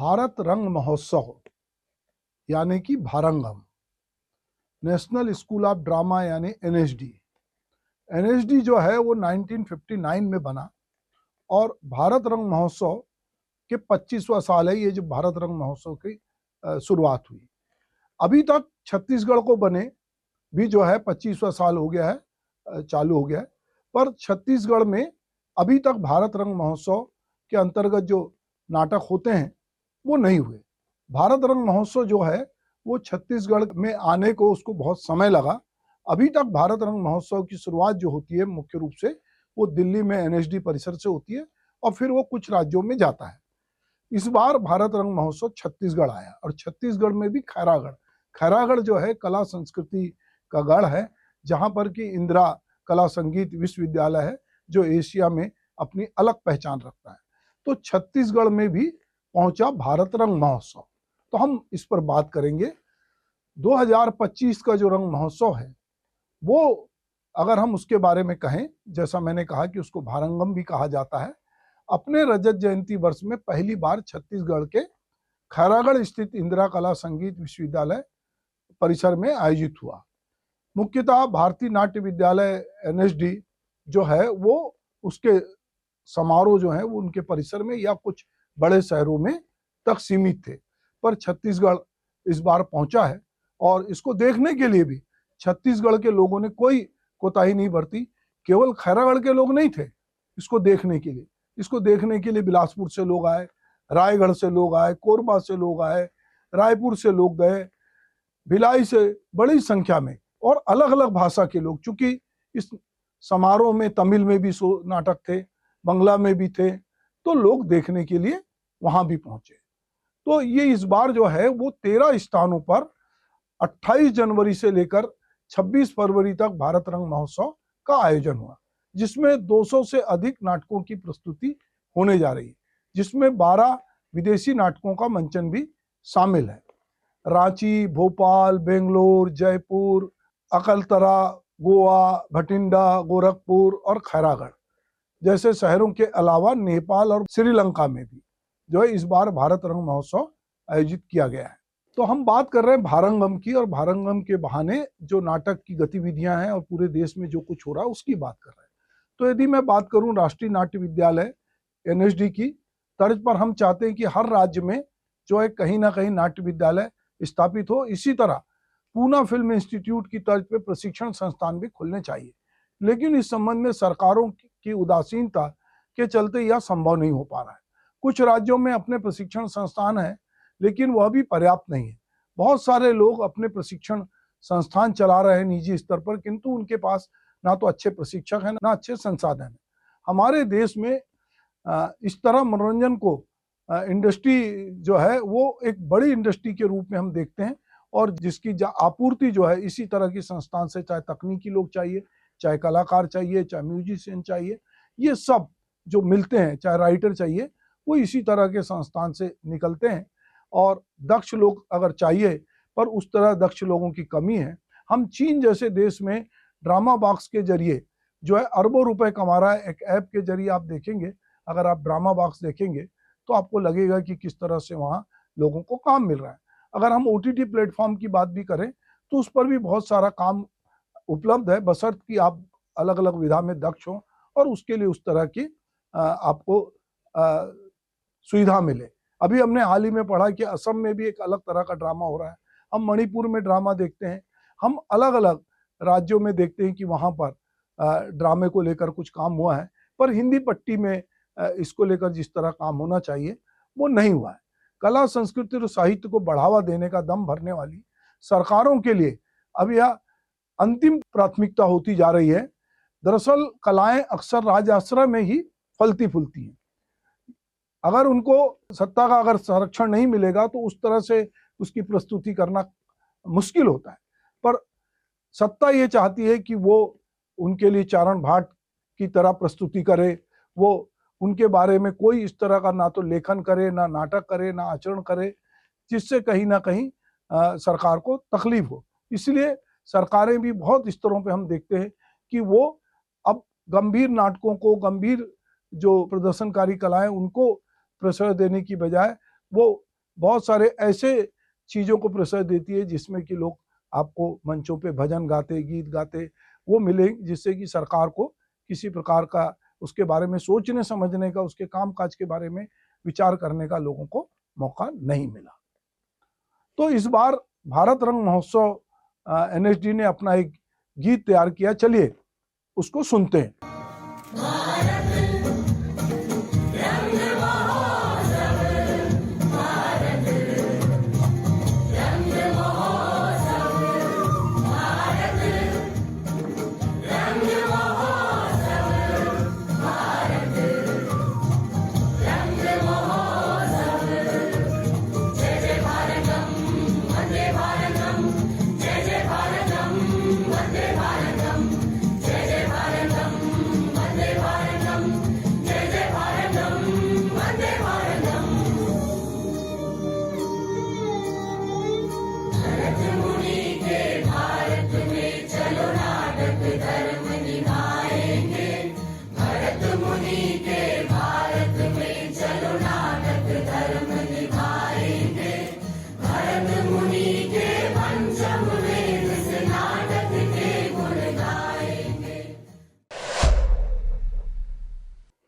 भारत रंग महोत्सव यानी कि Bharangam, national school of drama यानी एनएसडी। एनएसडी जो है वो 1959 में बना और भारत रंग महोत्सव के 25वां साल है ये जो भारत रंग महोत्सव की शुरुआत हुई। अभी तक छत्तीसगढ़ को बने भी जो है 25वां साल हो गया है, चालू हो गया है, पर छत्तीसगढ़ में अभी तक भारत रंग महोत्सव के अंतर्गत जो नाटक होते हैं वो नहीं हुए। भारत रंग महोत्सव जो है वो छत्तीसगढ़ में आने को उसको बहुत समय लगा। अभी तक भारत रंग महोत्सव की शुरुआत जो होती है मुख्य रूप से वो दिल्ली में एनएसडी परिसर से होती है और फिर वो कुछ राज्यों में जाता है। इस बार भारत रंग महोत्सव छत्तीसगढ़ आया और छत्तीसगढ़ में भी खैरागढ़ जो है कला संस्कृति का गढ़ है, जहां पर कि इंदिरा कला संगीत विश्वविद्यालय है जो एशिया में अपनी अलग पहचान रखता है। तो छत्तीसगढ़ में भी पहुंचा भारत रंग महोत्सव। तो हम इस पर बात करेंगे। 2025 का जो रंग महोत्सव है वो अगर हम उसके बारे में कहें, जैसा मैंने कहा कि उसको भारंगम भी कहा जाता है, अपने रजत जयंती वर्ष में पहली बार छत्तीसगढ़ के खैरागढ़ स्थित इंदिरा कला संगीत विश्वविद्यालय परिसर में आयोजित हुआ। मुख्यतः भारतीय नाट्य विद्यालय एनएसडी जो है वो उसके समारोह जो है वो उनके परिसर में या कुछ बड़े शहरों में तक सीमित थे, पर छत्तीसगढ़ इस बार पहुंचा है और इसको देखने के लिए भी छत्तीसगढ़ के लोगों ने कोई कोताही नहीं बरती। केवल खैरागढ़ के लोग नहीं थे इसको देखने के लिए, इसको देखने के लिए बिलासपुर से लोग आए, रायगढ़ से लोग आए, कोरबा से लोग आए, रायपुर से लोग गए, भिलाई से बड़ी संख्या में, और अलग अलग भाषा के लोग, चूंकि इस समारोह में तमिल में भी नाटक थे, बंगला में भी थे, तो लोग देखने के लिए वहां भी पहुंचे। तो ये इस बार जो है वो 13 स्थानों पर 28 जनवरी से लेकर 26 फरवरी तक भारत रंग महोत्सव का आयोजन हुआ, जिसमें 200 से अधिक नाटकों की प्रस्तुति होने जा रही है, जिसमें 12 विदेशी नाटकों का मंचन भी शामिल है। रांची, भोपाल, बेंगलोर, जयपुर, अकलतरा, गोवा, भटिंडा, गोरखपुर और खैरागढ़ जैसे शहरों के अलावा नेपाल और श्रीलंका में भी जो है इस बार भारत रंग महोत्सव आयोजित किया गया है। तो हम बात कर रहे हैं भारंगम की, और भारंगम के बहाने जो नाटक की गतिविधियां हैं और पूरे देश में जो कुछ हो रहा है उसकी बात कर रहे हैं। तो यदि मैं बात करूं राष्ट्रीय नाट्य विद्यालय एनएसडी की तर्ज पर, हम चाहते हैं कि हर राज्य में जो है कहीं ना कहीं नाट्य विद्यालय स्थापित हो। इसी तरह पूना फिल्म इंस्टीट्यूट की तर्ज पे प्रशिक्षण संस्थान भी खुलने चाहिए, लेकिन इस संबंध में सरकारों की उदासीनता के चलते यह संभव नहीं हो पा रहा है। कुछ राज्यों में अपने प्रशिक्षण संस्थान हैं, लेकिन वह भी पर्याप्त नहीं है। बहुत सारे लोग अपने प्रशिक्षण संस्थान चला रहे हैं निजी स्तर पर, किंतु उनके पास ना तो अच्छे प्रशिक्षक हैं ना अच्छे संसाधन हैं। हमारे देश में इस तरह मनोरंजन को इंडस्ट्री जो है वो एक बड़ी इंडस्ट्री के रूप में हम देखते हैं, और जिसकी आपूर्ति जो है इसी तरह की संस्थान से, चाहे तकनीकी लोग चाहिए, चाहे कलाकार चाहिए, चाहे म्यूजिशियन चाहिए, ये सब जो मिलते हैं, चाहे राइटर चाहिए, वो इसी तरह के संस्थान से निकलते हैं। और दक्ष लोग अगर चाहिए, पर उस तरह दक्ष लोगों की कमी है। हम चीन जैसे देश में ड्रामा बॉक्स के जरिए जो है अरबों रुपए कमा रहा है। एक ऐप के जरिए आप देखेंगे, अगर आप ड्रामा बॉक्स देखेंगे तो आपको लगेगा कि किस तरह से वहां लोगों को काम मिल रहा है। अगर हम ओटीटी प्लेटफॉर्म की बात भी करें तो उस पर भी बहुत सारा काम उपलब्ध है, बशर्ते कि आप अलग अलग विधा में दक्ष हों और उसके लिए उस तरह की आपको सुविधा मिले। अभी हमने हाल ही में पढ़ा कि असम में भी एक अलग तरह का ड्रामा हो रहा है। हम मणिपुर में ड्रामा देखते हैं, हम अलग अलग राज्यों में देखते हैं कि वहां पर ड्रामे को लेकर कुछ काम हुआ है, पर हिंदी पट्टी में इसको लेकर जिस तरह काम होना चाहिए वो नहीं हुआ है। कला, संस्कृति और साहित्य को बढ़ावा देने का दम भरने वाली सरकारों के लिए अब यह अंतिम प्राथमिकता होती जा रही है। दरअसल कलाएं अक्सर राज आश्रय में ही फलती फूलती हैं। अगर उनको सत्ता का अगर संरक्षण नहीं मिलेगा तो उस तरह से उसकी प्रस्तुति करना मुश्किल होता है। पर सत्ता ये चाहती है कि वो उनके लिए चारण भाट की तरह प्रस्तुति करे, वो उनके बारे में कोई इस तरह का ना तो लेखन करे, ना नाटक करे, ना आचरण करे, जिससे कहीं ना कहीं सरकार को तकलीफ हो। इसलिए सरकारें भी बहुत स्तरों पे हम देखते हैं कि वो अब गंभीर नाटकों को, गंभीर जो प्रदर्शनकारी कलाएं उनको प्रश्रय देने की बजाय वो बहुत सारे ऐसे चीज़ों को प्रश्रय देती है जिसमें कि लोग आपको मंचों पे भजन गाते, गीत गाते वो मिले, जिससे कि सरकार को किसी प्रकार का उसके बारे में सोचने समझने का, उसके कामकाज के बारे में विचार करने का लोगों को मौका नहीं मिला। तो इस बार भारत रंग महोत्सव एनएसडी ने अपना एक गीत तैयार किया, चलिए उसको सुनते हैं।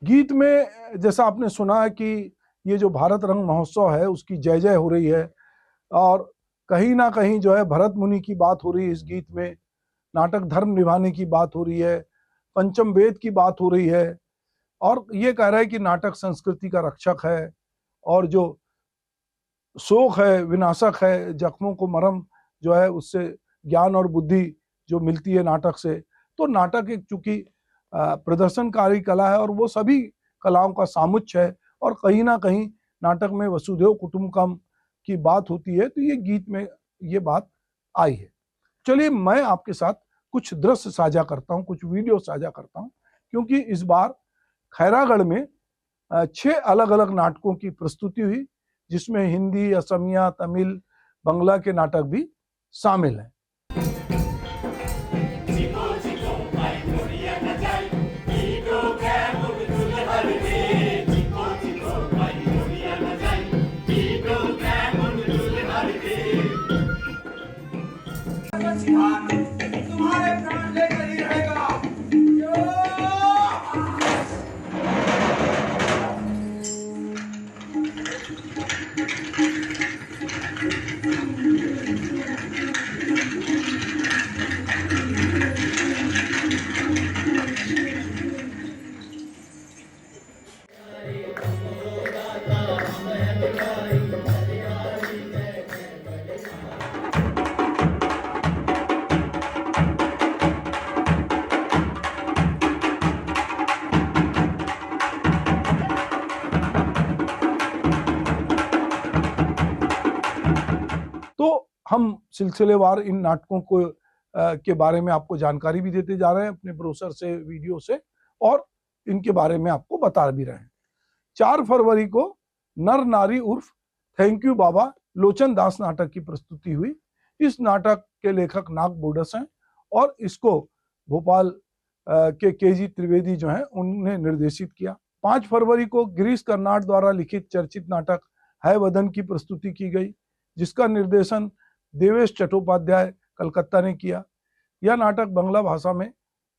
गीत में जैसा आपने सुना है कि ये जो भारत रंग महोत्सव है उसकी जय जय हो रही है और कहीं ना कहीं जो है भरत मुनि की बात हो रही है इस गीत में, नाटक धर्म निभाने की बात हो रही है, पंचम वेद की बात हो रही है और ये कह रहा है कि नाटक संस्कृति का रक्षक है और जो शोक है विनाशक है, जख्मों को मरहम जो है उससे ज्ञान और बुद्धि जो मिलती है नाटक से। तो नाटक एक चूंकि प्रदर्शनकारी कला है और वो सभी कलाओं का सामुच्य है और कहीं ना कहीं नाटक में वसुधैव कुटुंबकम की बात होती है, तो ये गीत में ये बात आई है। चलिए मैं आपके साथ कुछ दृश्य साझा करता हूँ, कुछ वीडियो साझा करता हूँ, क्योंकि इस बार खैरागढ़ में 6 अलग अलग नाटकों की प्रस्तुति हुई जिसमें हिंदी, असमिया, तमिल, बंगला के नाटक भी शामिल हैं। तुम्हारे प्राण लेकर ही रहेगा। तो हम सिलसिलेवार इन नाटकों को के बारे में आपको जानकारी भी देते जा रहे हैं अपने ब्रोशर से, वीडियो से, और इनके बारे में आपको बता भी रहे हैं। 4 फरवरी को नर नारी उर्फ थैंक यू बाबा लोचन दास नाटक की प्रस्तुति हुई। इस नाटक के लेखक नाग बोडस हैं और इसको भोपाल के केजी त्रिवेदी जो हैं उन्होंने निर्देशित किया। 5 फरवरी को गिरीश कर्नाड द्वारा लिखित चर्चित नाटक है वदन की प्रस्तुति की गई, जिसका निर्देशन देवेश चट्टोपाध्याय कलकत्ता ने किया। यह नाटक बांग्ला भाषा में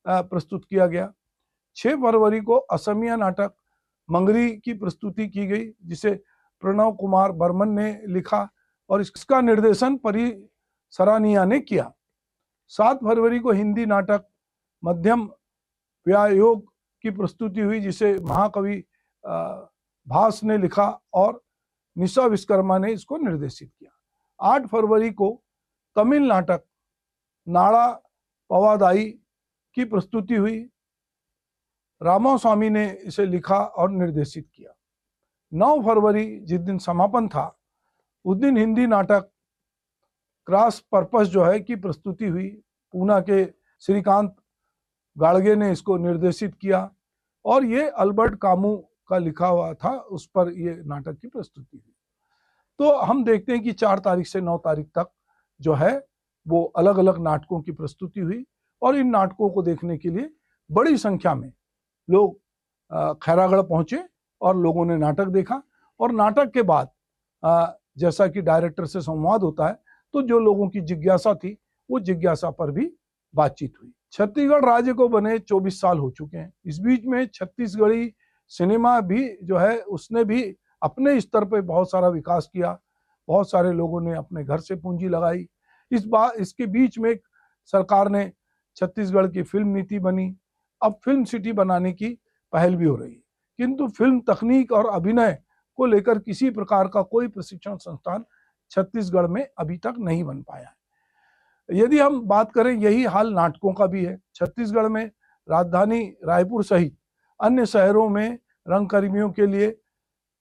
प्रस्तुत किया गया। 6 फरवरी को असमिया नाटक मंगरी की प्रस्तुति की गई, जिसे प्रणव कुमार बर्मन ने लिखा और इसका निर्देशन परी सरानिया ने किया। 7 फरवरी को हिंदी नाटक मध्यम व्यायोग की प्रस्तुति हुई, जिसे महाकवि भास ने लिखा और निशा विश्वकर्मा ने इसको निर्देशित किया। 8 फरवरी को तमिल नाटक नाड़ा पवादाई की प्रस्तुति हुई, रामास्वामी ने इसे लिखा और निर्देशित किया। 9 फरवरी जिस दिन समापन था उस दिन हिंदी नाटक क्रॉस पर्पस जो है की प्रस्तुति हुई। पूना के श्रीकांत गाड़गे ने इसको निर्देशित किया और ये अल्बर्ट कामू का लिखा हुआ था, उस पर ये नाटक की प्रस्तुति हुई। तो हम देखते हैं कि 4 तारीख से 9 तारीख तक जो है वो अलग अलग नाटकों की प्रस्तुति हुई और इन नाटकों को देखने के लिए बड़ी संख्या में लोग खैरागढ़ पहुंचे और लोगों ने नाटक देखा और नाटक के बाद जैसा कि डायरेक्टर से संवाद होता है, तो जो लोगों की जिज्ञासा थी वो जिज्ञासा पर भी बातचीत हुई। छत्तीसगढ़ राज्य को बने 24 साल हो चुके हैं। इस बीच में छत्तीसगढ़ी सिनेमा भी जो है उसने भी अपने स्तर पर बहुत सारा विकास किया। बहुत सारे लोगों ने अपने घर से पूंजी लगाई। इसके बीच में सरकार ने छत्तीसगढ़ की फिल्म नीति बनी। अब फिल्म सिटी बनाने की पहल भी हो रही है, किंतु फिल्म तकनीक और अभिनय को लेकर किसी प्रकार का कोई प्रशिक्षण संस्थान छत्तीसगढ़ में अभी तक नहीं बन पाया है। यदि हम बात करें, यही हाल नाटकों का भी है। छत्तीसगढ़ में राजधानी रायपुर सहित अन्य शहरों में रंगकर्मियों के लिए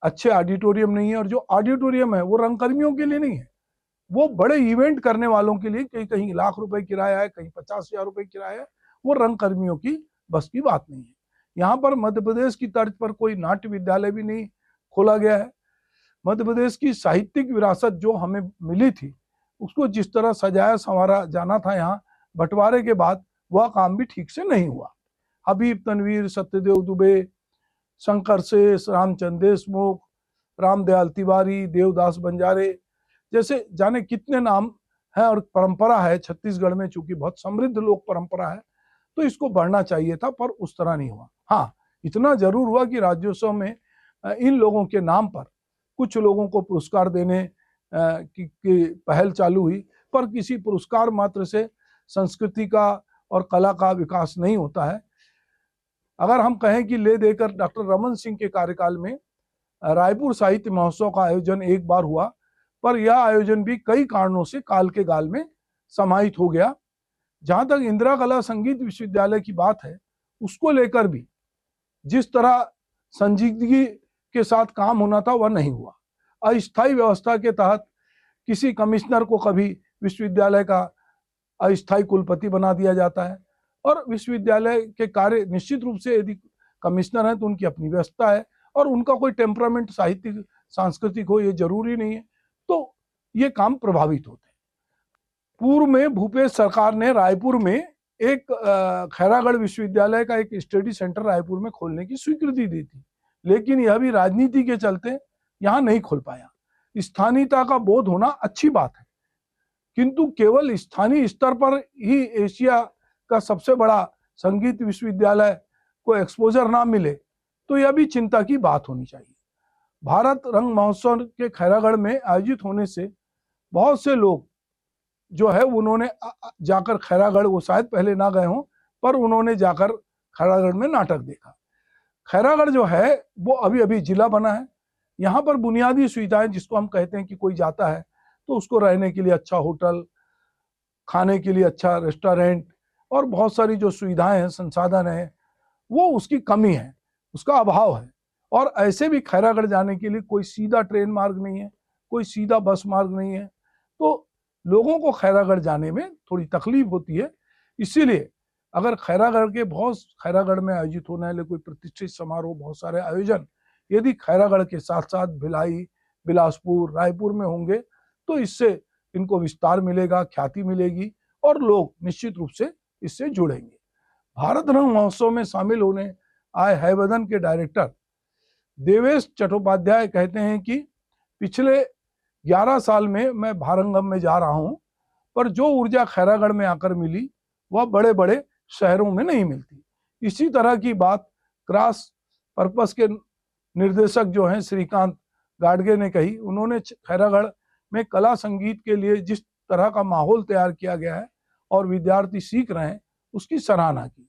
अच्छे ऑडिटोरियम नहीं है, और जो ऑडिटोरियम है वो रंगकर्मियों के लिए नहीं है, वो बड़े इवेंट करने वालों के लिए। कहीं कहीं लाख रुपए किराया है, कहीं 50,000 रुपए किराया है। वो रंगकर्मियों की बस की बात नहीं है। यहाँ पर मध्य प्रदेश की तर्ज पर कोई नाट्य विद्यालय भी नहीं खोला गया है। मध्य प्रदेश की साहित्यिक विरासत जो हमें मिली थी, उसको जिस तरह सजाया संवारा जाना था, यहाँ बंटवारे के बाद वह काम भी ठीक से नहीं हुआ। हबीब तनवीर, सत्यदेव दुबे, शंकर शेष, रामचंद्र देशमुख, रामदयाल तिवारी, देवदास बंजारे जैसे जाने कितने नाम है, और परंपरा है छत्तीसगढ़ में। चूंकि बहुत समृद्ध लोक परंपरा है, तो इसको बढ़ना चाहिए था, पर उस तरह नहीं हुआ। हाँ, इतना जरूर हुआ कि राज्योत्सव में इन लोगों के नाम पर कुछ लोगों को पुरस्कार देने की पहल चालू हुई, पर किसी पुरस्कार मात्र से संस्कृति का और कला का विकास नहीं होता है। अगर हम कहें कि ले देकर डॉक्टर रमन सिंह के कार्यकाल में रायपुर साहित्य महोत्सव का आयोजन एक बार हुआ, पर यह आयोजन भी कई कारणों से काल के गाल में समाहित हो गया। जहां तक इंदिरा कला संगीत विश्वविद्यालय की बात है, उसको लेकर भी जिस तरह संजीदगी के साथ काम होना था वह नहीं हुआ। अस्थायी व्यवस्था के तहत किसी कमिश्नर को कभी विश्वविद्यालय का अस्थायी कुलपति बना दिया जाता है, और विश्वविद्यालय के कार्य निश्चित रूप से यदि कमिश्नर है तो उनकी अपनी व्यवस्था है, और उनका कोई टेम्परामेंट साहित्यिक सांस्कृतिक हो ये जरूरी नहीं है, तो ये काम प्रभावित होते हैं। पूर्व में भूपेश सरकार ने रायपुर में एक खैरागढ़ विश्वविद्यालय का एक स्टडी सेंटर रायपुर में खोलने की स्वीकृति दी थी, लेकिन यह भी राजनीति के चलते यहाँ नहीं खोल पाया। स्थानीयता का बोध होना अच्छी बात है, किंतु केवल स्थानीय स्तर पर ही एशिया का सबसे बड़ा संगीत विश्वविद्यालय को एक्सपोजर ना मिले तो यह भी चिंता की बात होनी चाहिए। भारत रंग महोत्सव के खैरागढ़ में आयोजित होने से बहुत से लोग जो है उन्होंने जाकर खैरागढ़, वो शायद पहले ना गए हों, पर उन्होंने जाकर खैरागढ़ में नाटक देखा। खैरागढ़ जो है वो अभी अभी जिला बना है। यहाँ पर बुनियादी सुविधाएं, जिसको हम कहते हैं कि कोई जाता है तो उसको रहने के लिए अच्छा होटल, खाने के लिए अच्छा रेस्टोरेंट और बहुत सारी जो सुविधाएं हैं, संसाधन है, वो उसकी कमी है, उसका अभाव है। और ऐसे भी खैरागढ़ जाने के लिए कोई सीधा ट्रेन मार्ग नहीं है, कोई सीधा बस मार्ग नहीं है, तो लोगों को खैरागढ़ जाने में थोड़ी तकलीफ होती है। इसीलिए अगर खैरागढ़ में आयोजित होने वाले कोई प्रतिष्ठित समारोह, बहुत सारे आयोजन यदि खैरागढ़ के साथ साथ भिलाई, बिलासपुर, रायपुर में होंगे तो इससे इनको विस्तार मिलेगा, ख्याति मिलेगी और लोग निश्चित रूप से इससे जुड़ेंगे। भारत रंग महोत्सव में शामिल होने आए हैवदन के डायरेक्टर देवेश चट्टोपाध्याय कहते हैं कि पिछले 11 साल में मैं भारंगम में जा रहा हूं, पर जो ऊर्जा खैरागढ़ में आकर मिली वह बड़े बड़े शहरों में नहीं मिलती। इसी तरह की बात क्रॉस पर्पस के निर्देशक जो हैं श्रीकांत गाडगे ने कही। उन्होंने खैरागढ़ में कला संगीत के लिए जिस तरह का माहौल तैयार किया गया है और विद्यार्थी सीख रहे हैं उसकी सराहना की।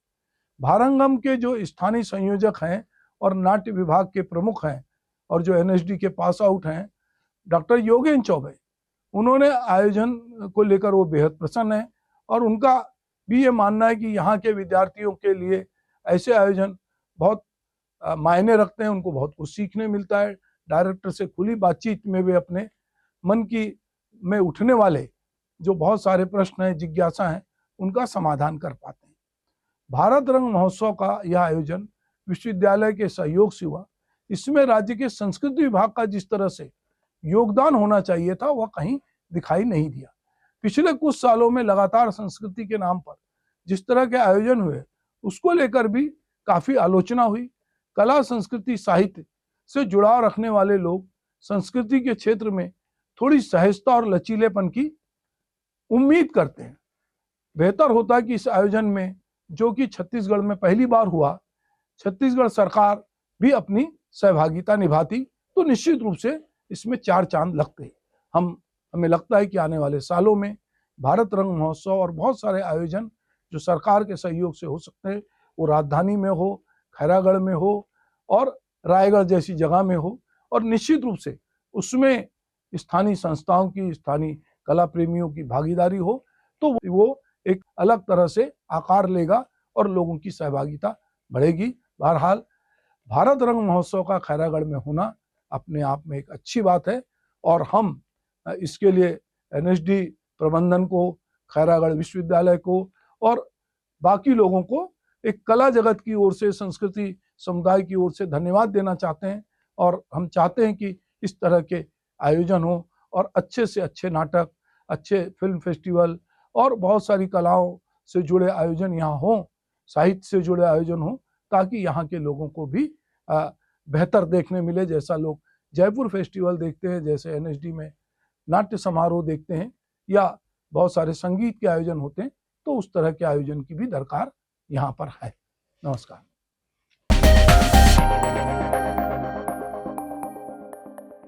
भारंगम के जो स्थानीय संयोजक हैं और नाट्य विभाग के प्रमुख हैं और जो एनएसडी के पास आउट हैं डॉक्टर योगेन चौबे, उन्होंने आयोजन को लेकर वो बेहद प्रसन्न है और उनका भी ये मानना है कि यहाँ के विद्यार्थियों के लिए ऐसे आयोजन बहुत मायने रखते हैं, उनको बहुत कुछ सीखने मिलता है। डायरेक्टर से खुली बातचीत में वे अपने मन की में उठने वाले जो बहुत सारे प्रश्न हैं, जिज्ञासा हैं, उनका समाधान कर पाते हैं। भारत रंग महोत्सव का यह आयोजन विश्वविद्यालय के सहयोग से हुआ। इसमें राज्य के संस्कृति विभाग का जिस तरह से योगदान होना चाहिए था वह कहीं दिखाई नहीं दिया। पिछले कुछ सालों में लगातार संस्कृति के नाम पर जिस तरह के आयोजन हुए उसको लेकर भी काफी आलोचना हुई। कला, संस्कृति, साहित्य से जुड़ाव रखने वाले लोग संस्कृति के क्षेत्र में थोड़ी सहजता और लचीलेपन की उम्मीद करते हैं। बेहतर होता है कि इस आयोजन में, जो कि छत्तीसगढ़ में पहली बार हुआ, छत्तीसगढ़ सरकार भी अपनी सहभागिता निभाती तो निश्चित रूप से इसमें 4 चांद लगते। हमें लगता है कि आने वाले सालों में भारत रंग महोत्सव और बहुत सारे आयोजन जो सरकार के सहयोग से हो सकते हैं, वो राजधानी में हो, खैरागढ़ में हो और रायगढ़ जैसी जगह में हो, और निश्चित रूप से उसमें स्थानीय संस्थाओं की, स्थानीय कला प्रेमियों की भागीदारी हो, तो वो एक अलग तरह से आकार लेगा और लोगों की सहभागिता बढ़ेगी। बहरहाल भारत रंग महोत्सव का खैरागढ़ में होना अपने आप में एक अच्छी बात है, और हम इसके लिए एनएसडी प्रबंधन को, खैरागढ़ विश्वविद्यालय को और बाकी लोगों को एक कला जगत की ओर से, संस्कृति समुदाय की ओर से धन्यवाद देना चाहते हैं। और हम चाहते हैं कि इस तरह के आयोजन हो और अच्छे से अच्छे नाटक, अच्छे फिल्म फेस्टिवल और बहुत सारी कलाओं से जुड़े आयोजन यहाँ हों, साहित्य से जुड़े आयोजन हों, ताकि यहाँ के लोगों को भी बेहतर देखने मिले। जैसा लोग जयपुर फेस्टिवल देखते हैं, जैसे एनएसडी में नाट्य समारोह देखते हैं या बहुत सारे संगीत के आयोजन होते हैं, तो उस तरह के आयोजन की भी दरकार यहाँ पर है। नमस्कार।